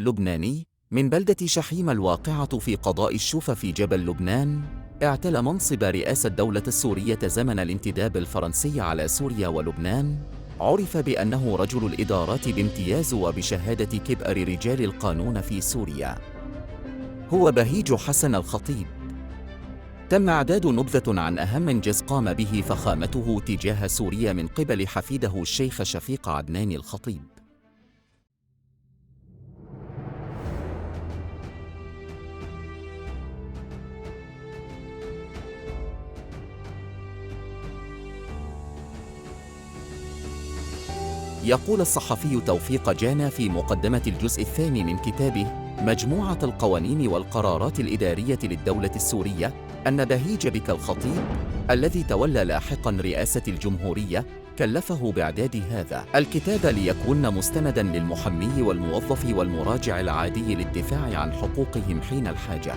لبناني من بلدة شحيم الواقعة في قضاء الشوفة في جبل لبنان، اعتلى منصب رئاسة الدولة السورية زمن الانتداب الفرنسي على سوريا ولبنان. عرف بأنه رجل الإدارات بامتياز وبشهادة كبار رجال القانون في سوريا. هو بهيج حسن الخطيب. تم إعداد نبذة عن أهم إنجاز قام به فخامته تجاه سوريا من قبل حفيده الشيخ شفيق عدنان الخطيب. يقول الصحفي توفيق جانا في مقدمة الجزء الثاني من كتابه مجموعة القوانين والقرارات الإدارية للدولة السورية أن بهيج بك الخطيب الذي تولى لاحقاً رئاسة الجمهورية كلفه بإعداد هذا الكتاب ليكون مستنداً للمحمي والموظف والمراجع العادي للدفاع عن حقوقهم حين الحاجة.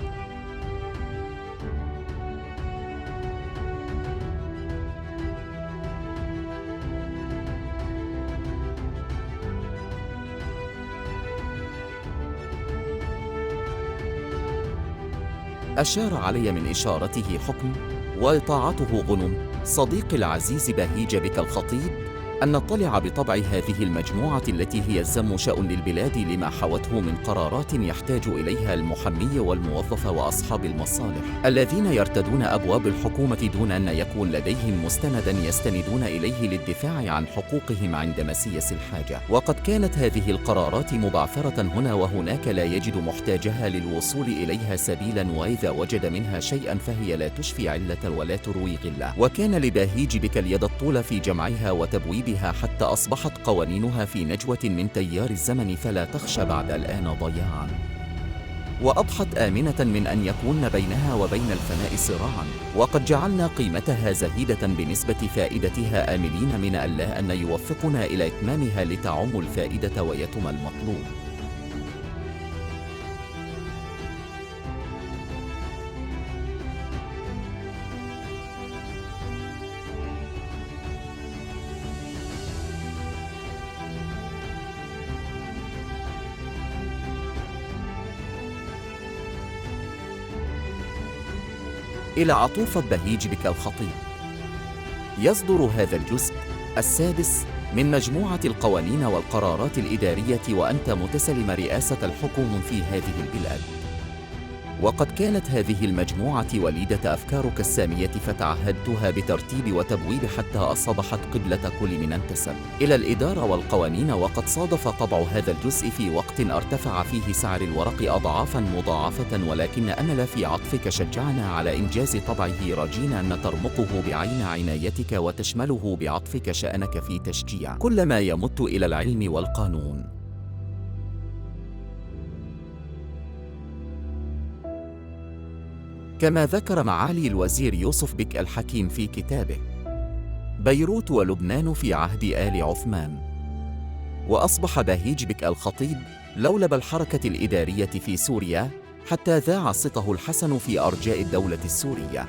أشار علي من إشارته حكم وإطاعته غنم صديقي العزيز بهيج بك الخطيب أن نطلع بطبع هذه المجموعة التي هي الزم شأن للبلاد لما حوته من قرارات يحتاج إليها المحمي والموظف وأصحاب المصالح الذين يرتدون أبواب الحكومة دون أن يكون لديهم مستنداً يستندون إليه للدفاع عن حقوقهم عند مسيس الحاجة. وقد كانت هذه القرارات مبعثرة هنا وهناك لا يجد محتاجها للوصول إليها سبيلاً، وإذا وجد منها شيئاً فهي لا تشفي علة ولا تروي غلة. وكان لبهيج بك اليد الطول في جمعها وتبويبها حتى أصبحت قوانينها في نجوة من تيار الزمن فلا تخشى بعد الآن ضياعاً، وأضحت آمنة من أن يكون بينها وبين الفناء صراعاً. وقد جعلنا قيمتها زهيدة بنسبة فائدتها آملين من الله أن يوفقنا إلى إتمامها لتعم الفائدة ويتم المطلوب. إلى عطوفة بهيج بك الخطيب. يصدر هذا الجزء السادس من مجموعة القوانين والقرارات الإدارية وأنت متسلم رئاسة الحكم في هذه البلاد. وقد كانت هذه المجموعة وليدة أفكارك السامية فتعهدتها بترتيب وتبويب حتى أصبحت قبلة كل من انتسب إلى الإدارة والقوانين. وقد صادف طبع هذا الجزء في وقت ارتفع فيه سعر الورق أضعافاً مضاعفة، ولكن أمل في عطفك شجعنا على إنجاز طبعه راجين أن ترمقه بعين عنايتك وتشمله بعطفك شأنك في تشجيع كل ما يمت إلى العلم والقانون. كما ذكر معالي الوزير يوسف بك الحكيم في كتابه بيروت ولبنان في عهد آل عثمان. وأصبح بهيج بك الخطيب لولب الحركة الإدارية في سوريا حتى ذاع صيته الحسن في أرجاء الدولة السورية،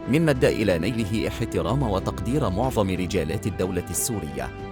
مما أدى إلى نيله احترام وتقدير معظم رجالات الدولة السورية.